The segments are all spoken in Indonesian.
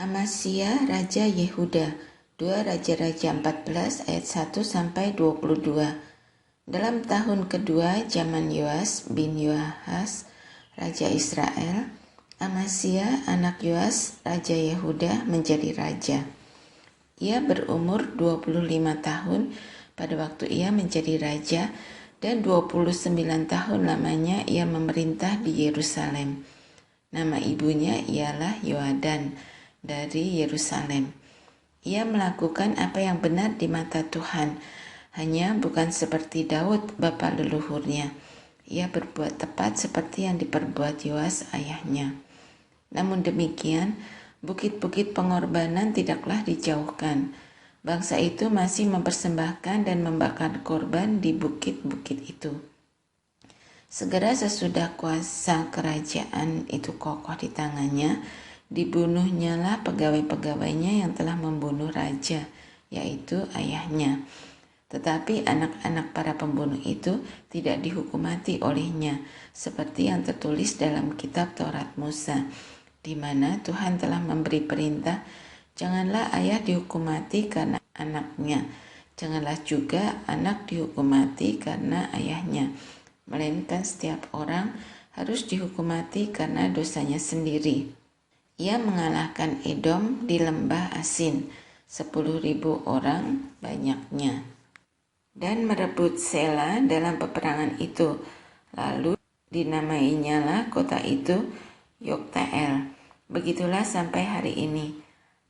Amasya Raja Yehuda, 2 Raja-Raja 14 ayat 1-22. Dalam tahun kedua zaman Yoas bin Yoahas, Raja Israel, Amasya anak Yoas, Raja Yehuda menjadi raja. Ia berumur 25 tahun pada waktu ia menjadi raja dan 29 tahun lamanya ia memerintah di Yerusalem. Nama ibunya ialah Yoadan dari Yerusalem. Ia melakukan apa yang benar di mata Tuhan, hanya bukan seperti Daud bapa leluhurnya. Ia berbuat tepat seperti yang diperbuat Yoas ayahnya. Namun demikian, bukit-bukit pengorbanan tidaklah dijauhkan. Bangsa itu masih mempersembahkan dan membakar korban di bukit-bukit itu. Segera sesudah kuasa kerajaan itu kokoh di tangannya, dibunuhnyalah pegawai-pegawainya yang telah membunuh raja, yaitu ayahnya. Tetapi anak-anak para pembunuh itu tidak dihukum mati olehnya, seperti yang tertulis dalam kitab Taurat Musa, di mana Tuhan telah memberi perintah, janganlah ayah dihukum mati karena anaknya, janganlah juga anak dihukum mati karena ayahnya, melainkan setiap orang harus dihukum mati karena dosanya sendiri. Ia mengalahkan Edom di lembah Asin, 10.000 orang banyaknya, dan merebut Sela dalam peperangan itu. Lalu dinamainyalah kota itu Yoktael. Begitulah sampai hari ini.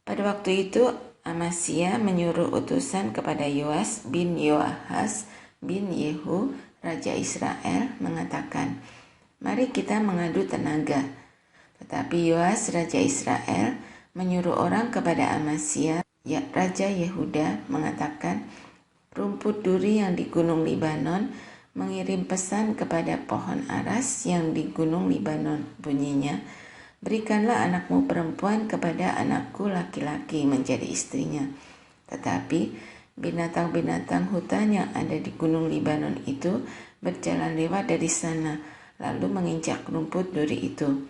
Pada waktu itu Amasya menyuruh utusan kepada Yoas bin Yoahas bin Yehu, Raja Israel, mengatakan, "Mari kita mengadu tenaga." Tetapi Yoas Raja Israel menyuruh orang kepada Amasya, Raja Yehuda, mengatakan, "Rumput duri yang di Gunung Libanon mengirim pesan kepada pohon aras yang di Gunung Libanon. Bunyinya, berikanlah anakmu perempuan kepada anakku laki-laki menjadi istrinya." Tetapi binatang-binatang hutan yang ada di Gunung Libanon itu berjalan lewat dari sana, lalu menginjak rumput duri itu.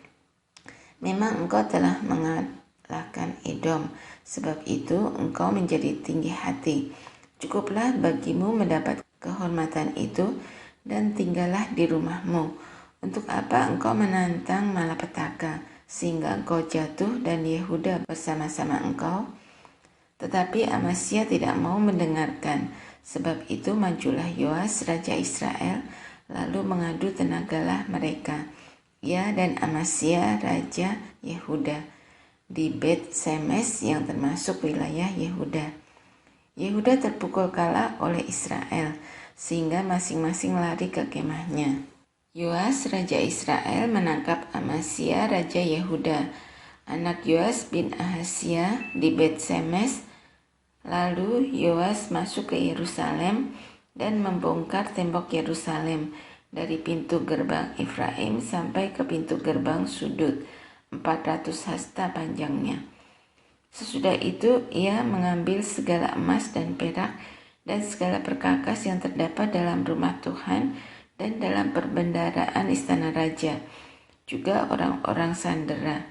"Memang engkau telah mengalahkan Edom, sebab itu engkau menjadi tinggi hati. Cukuplah bagimu mendapat kehormatan itu dan tinggallah di rumahmu. Untuk apa engkau menantang malapetaka, sehingga engkau jatuh dan Yehuda bersama-sama engkau?" Tetapi Amasya tidak mau mendengarkan. Sebab itu majulah Yoas Raja Israel, lalu mengadu tenagalah mereka, ia dan Amasya Raja Yehuda, di Bet Semes yang termasuk wilayah Yehuda. Yehuda terpukul kalah oleh Israel, sehingga masing-masing lari ke kemahnya. Yoas Raja Israel menangkap Amasya Raja Yehuda, anak Yoas bin Ahasya, di Bet Semes. Lalu Yoas masuk ke Yerusalem dan membongkar tembok Yerusalem dari pintu gerbang Efraim sampai ke pintu gerbang sudut, 400 hasta panjangnya. Sesudah itu ia mengambil segala emas dan perak dan segala perkakas yang terdapat dalam rumah Tuhan dan dalam perbendaharaan istana raja, juga orang-orang sandera.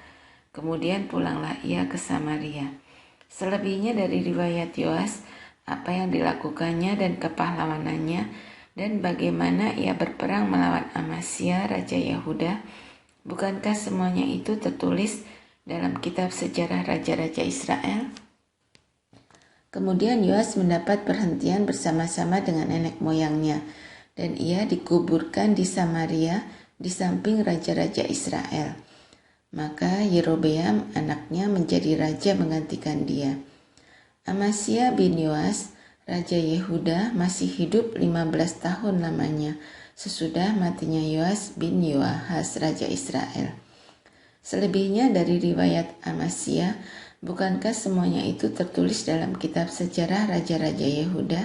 Kemudian pulanglah ia ke Samaria. Selebihnya dari riwayat Yoas, apa yang dilakukannya dan kepahlawanannya, dan bagaimana ia berperang melawan Amasya Raja Yehuda, bukankah semuanya itu tertulis dalam kitab sejarah Raja-Raja Israel? Kemudian Yoas mendapat perhentian bersama-sama dengan nenek moyangnya, dan ia dikuburkan di Samaria di samping Raja-Raja Israel. Maka Yerobeam anaknya menjadi raja menggantikan dia. Amasya bin Yoas, Raja Yehuda, masih hidup 15 tahun lamanya sesudah matinya Yoas bin Yoahas Raja Israel. Selebihnya dari riwayat Amasya, bukankah semuanya itu tertulis dalam kitab sejarah Raja-Raja Yehuda?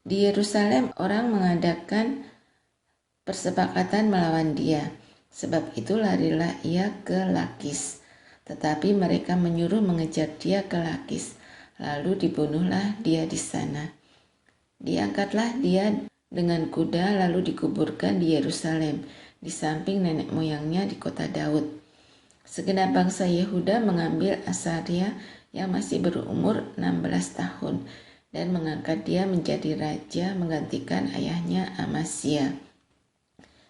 Di Yerusalem orang mengadakan persepakatan melawan dia. Sebab itu larilah ia ke Lakis. Tetapi mereka menyuruh mengejar dia ke Lakis. Lalu dibunuhlah dia di sana. Diangkatlah dia dengan kuda lalu dikuburkan di Yerusalem, di samping nenek moyangnya di kota Daud. Segenap bangsa Yehuda mengambil Asaria yang masih berumur 16 tahun dan mengangkat dia menjadi raja menggantikan ayahnya Amasya.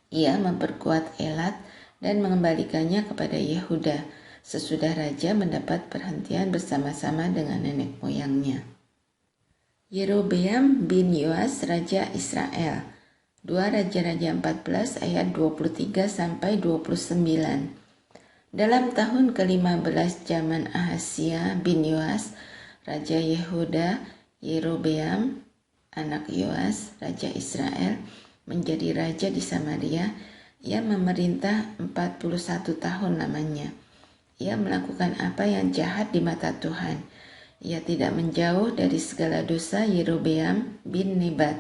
Ia memperkuat Elat dan mengembalikannya kepada Yehuda sesudah raja mendapat perhentian bersama-sama dengan nenek moyangnya. Yerobeam bin Yoas raja Israel. 2 Raja-Raja 14 ayat 23-29. Dalam tahun ke-15 zaman Ahazia bin Yoas, raja Yehuda, Yerobeam, anak Yoas, raja Israel, menjadi raja di Samaria. Ia memerintah 41 tahun lamanya. Ia melakukan apa yang jahat di mata Tuhan. Ia tidak menjauh dari segala dosa Yerobeam bin Nebat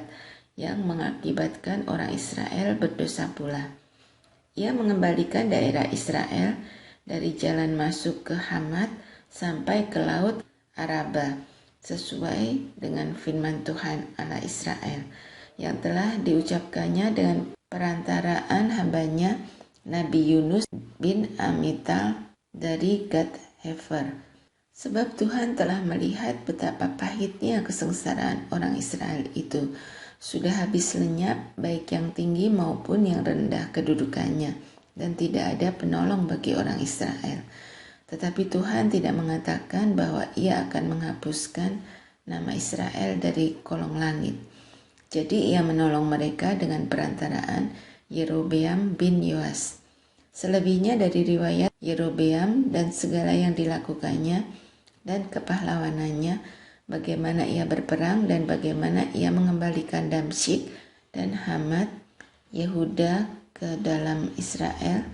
yang mengakibatkan orang Israel berdosa pula. Ia mengembalikan daerah Israel dari jalan masuk ke Hamat sampai ke laut Araba sesuai dengan firman Tuhan Allah Israel yang telah diucapkannya dengan perantaraan hambanya Nabi Yunus bin Amital dari Gad-Hefer. Sebab Tuhan telah melihat betapa pahitnya kesengsaraan orang Israel itu. Sudah habis lenyap baik yang tinggi maupun yang rendah kedudukannya, dan tidak ada penolong bagi orang Israel. Tetapi Tuhan tidak mengatakan bahwa ia akan menghapuskan nama Israel dari kolong langit. Jadi ia menolong mereka dengan perantaraan Yerobeam bin Yoas. Selebihnya dari riwayat Yerobeam dan segala yang dilakukannya dan kepahlawanannya, bagaimana ia berperang dan bagaimana ia mengembalikan Damsyik dan Hamat Yehuda ke dalam Israel.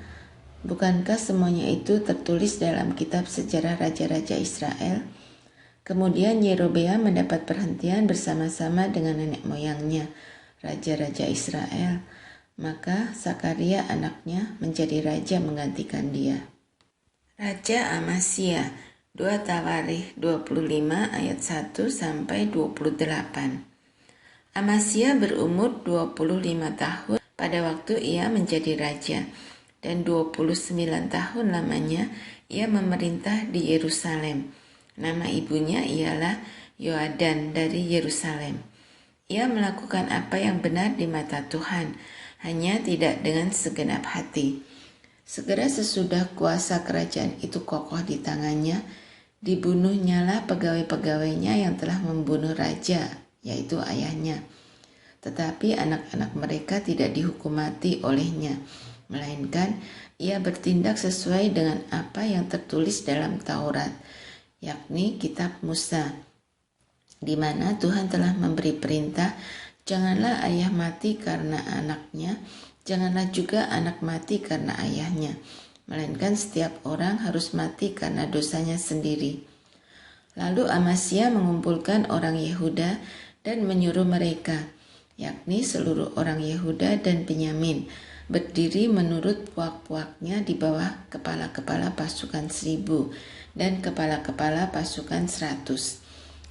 Bukankah semuanya itu tertulis dalam kitab sejarah raja-raja Israel? Kemudian Yerobeam mendapat perhentian bersama-sama dengan nenek moyangnya, raja-raja Israel. Maka Sakaria anaknya menjadi raja menggantikan dia. Raja Amasya, 2 Tawarikh 25 ayat 1-28. Amasya berumur 25 tahun pada waktu ia menjadi raja, dan 29 tahun lamanya ia memerintah di Yerusalem. Nama ibunya ialah Yoadan dari Yerusalem. Ia melakukan apa yang benar di mata Tuhan, hanya tidak dengan segenap hati. Segera sesudah kuasa kerajaan itu kokoh di tangannya, dibunuhnyalah pegawai-pegawainya yang telah membunuh raja, yaitu ayahnya. Tetapi anak-anak mereka tidak dihukum mati olehnya, melainkan ia bertindak sesuai dengan apa yang tertulis dalam Taurat, yakni kitab Musa, di mana Tuhan telah memberi perintah, janganlah ayah mati karena anaknya, janganlah juga anak mati karena ayahnya, melainkan setiap orang harus mati karena dosanya sendiri. Lalu Amasya mengumpulkan orang Yehuda dan menyuruh mereka, yakni seluruh orang Yehuda dan Benyamin, berdiri menurut puak-puaknya di bawah kepala-kepala pasukan 1000 dan kepala-kepala pasukan 100.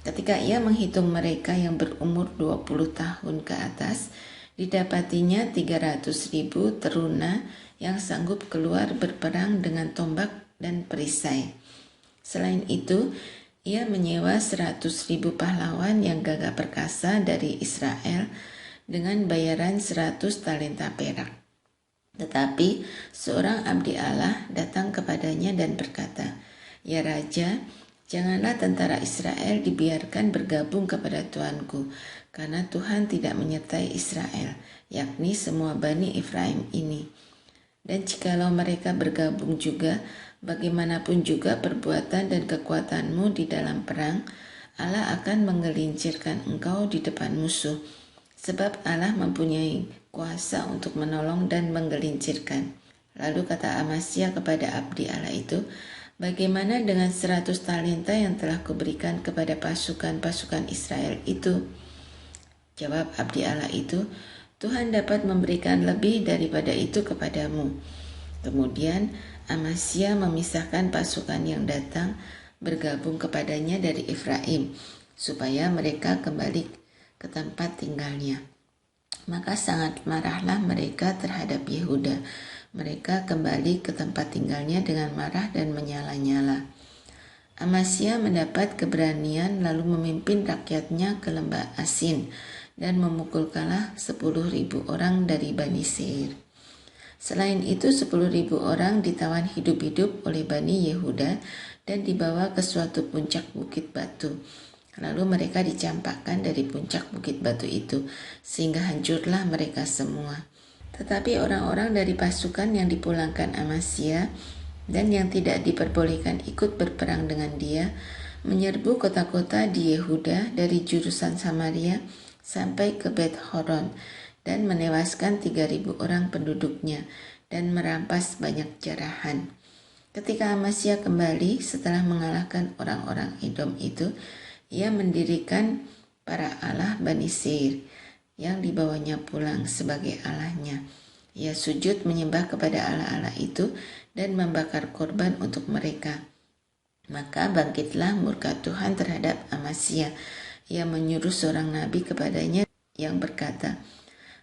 Ketika ia menghitung mereka yang berumur 20 tahun ke atas, didapatinya 300.000 teruna yang sanggup keluar berperang dengan tombak dan perisai. Selain itu, ia menyewa 100.000 pahlawan yang gagah perkasa dari Israel dengan bayaran 100 talenta perak. Tetapi seorang abdi Allah datang kepadanya dan berkata, "Ya Raja, janganlah tentara Israel dibiarkan bergabung kepada Tuanku, karena Tuhan tidak menyertai Israel, yakni semua Bani Efraim ini. Dan jikalau mereka bergabung juga, bagaimanapun juga perbuatan dan kekuatanmu di dalam perang, Allah akan menggelincirkan engkau di depan musuh, sebab Allah mempunyai kuasa untuk menolong dan menggelincirkan." Lalu kata Amasya kepada abdi Allah itu, "Bagaimana dengan 100 talenta yang telah kuberikan kepada pasukan-pasukan Israel itu?" Jawab abdi Allah itu, "Tuhan dapat memberikan lebih daripada itu kepadamu." Kemudian Amasya memisahkan pasukan yang datang bergabung kepadanya dari Efraim, supaya mereka kembali ke tempat tinggalnya. Maka sangat marahlah mereka terhadap Yehuda. mereka kembali ke tempat tinggalnya dengan marah dan menyala-nyala. Amasya mendapat keberanian lalu memimpin rakyatnya ke lembah Asin dan memukul kalah 10.000 orang dari Bani Seir. Selain itu 10.000 orang ditawan hidup-hidup oleh Bani Yehuda dan dibawa ke suatu puncak bukit batu. Lalu mereka dicampakkan dari puncak bukit batu itu, sehingga hancurlah mereka semua. Tetapi orang-orang dari pasukan yang dipulangkan Amasya dan yang tidak diperbolehkan ikut berperang dengan dia, menyerbu kota-kota di Yehuda dari jurusan Samaria sampai ke Bet Horon dan menewaskan 3.000 orang penduduknya dan merampas banyak jarahan. Ketika Amasya kembali setelah mengalahkan orang-orang Edom itu, ia mendirikan para Allah Bani Seir yang dibawanya pulang sebagai Allahnya. Ia sujud menyembah kepada Allah-Allah itu dan membakar korban untuk mereka. Maka bangkitlah murka Tuhan terhadap Amasya. Ia menyuruh seorang nabi kepadanya yang berkata,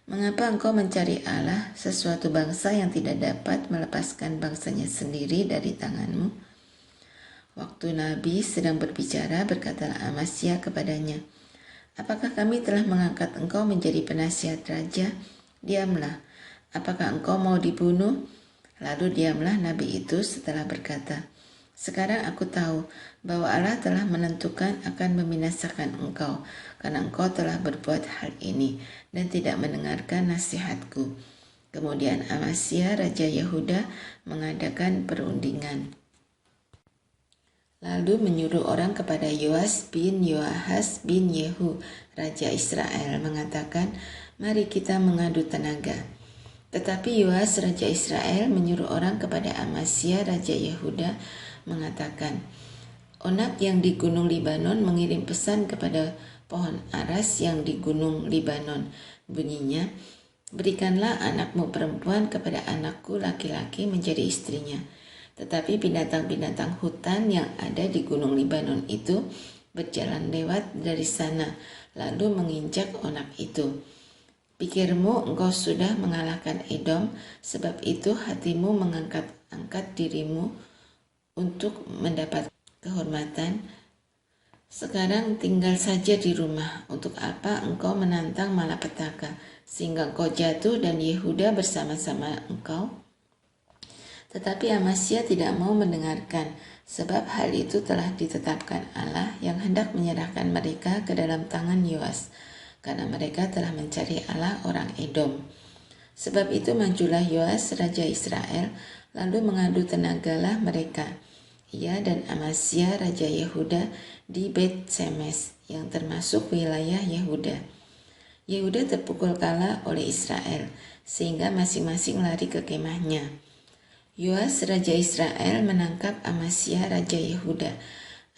"Mengapa engkau mencari Allah, sesuatu bangsa yang tidak dapat melepaskan bangsanya sendiri dari tanganmu?" Waktu Nabi sedang berbicara, berkatalah Amasya kepadanya, "Apakah kami telah mengangkat engkau menjadi penasihat raja? Diamlah. Apakah engkau mau dibunuh?" Lalu diamlah nabi itu setelah berkata, "Sekarang aku tahu bahwa Allah telah menentukan akan membinasakan engkau, karena engkau telah berbuat hal ini dan tidak mendengarkan nasihatku." Kemudian Amasya Raja Yehuda mengadakan perundingan. Lalu menyuruh orang kepada Yoas bin Yoahas bin Yehu, Raja Israel, mengatakan, "Mari kita mengadu tenaga." Tetapi Yoas Raja Israel menyuruh orang kepada Amasya Raja Yehuda mengatakan, "Onak yang di Gunung Libanon mengirim pesan kepada pohon aras yang di Gunung Libanon. Bunyinya, berikanlah anakmu perempuan kepada anakku laki-laki menjadi istrinya." Tetapi binatang-binatang hutan yang ada di Gunung Libanon itu berjalan lewat dari sana, lalu menginjak onak itu. "Pikirmu engkau sudah mengalahkan Edom, sebab itu hatimu mengangkat-angkat dirimu untuk mendapat kehormatan. Sekarang tinggal saja di rumah. Untuk apa engkau menantang malapetaka, sehingga engkau jatuh dan Yehuda bersama-sama engkau?" Tetapi Amasya tidak mau mendengarkan, sebab hal itu telah ditetapkan Allah yang hendak menyerahkan mereka ke dalam tangan Yoas, karena mereka telah mencari Allah orang Edom. Sebab itu majulah Yoas Raja Israel, lalu mengadu tenagalah mereka, ia dan Amasya Raja Yehuda di Bet Semes, yang termasuk wilayah Yehuda. Yehuda terpukul kalah oleh Israel, sehingga masing-masing lari ke kemahnya. Yoas Raja Israel menangkap Amasya Raja Yehuda,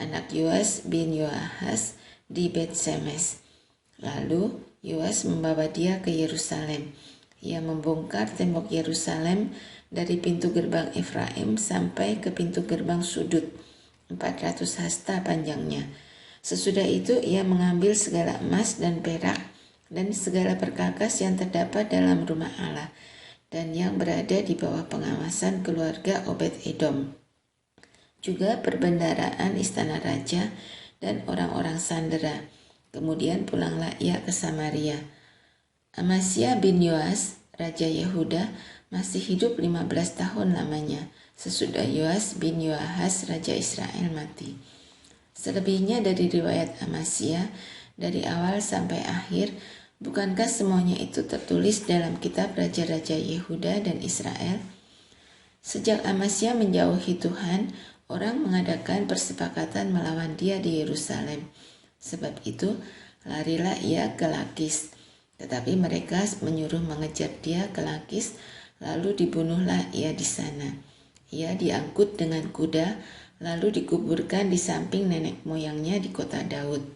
anak Yoas bin Yoahas, di Bet Semes. Lalu Yoas membawa dia ke Yerusalem. Ia membongkar tembok Yerusalem dari pintu gerbang Efraim sampai ke pintu gerbang sudut, 400 hasta panjangnya. Sesudah itu ia mengambil segala emas dan perak dan segala perkakas yang terdapat dalam rumah Allah dan yang berada di bawah pengawasan keluarga Obed-Edom. Juga perbendaraan istana raja dan orang-orang sandera. Kemudian pulanglah ia ke Samaria. Amasya bin Yoas, Raja Yehuda, masih hidup 15 tahun lamanya, sesudah Yoas bin Yoahas, Raja Israel, mati. Selebihnya dari riwayat Amasya, dari awal sampai akhir, bukankah semuanya itu tertulis dalam kitab Raja-Raja Yehuda dan Israel? Sejak Amasya menjauhi Tuhan, orang mengadakan persepakatan melawan dia di Yerusalem. Sebab itu, larilah ia ke Lakis. Tetapi mereka menyuruh mengejar dia ke Lakis, lalu dibunuhlah ia di sana. Ia diangkut dengan kuda, lalu dikuburkan di samping nenek moyangnya di kota Daud.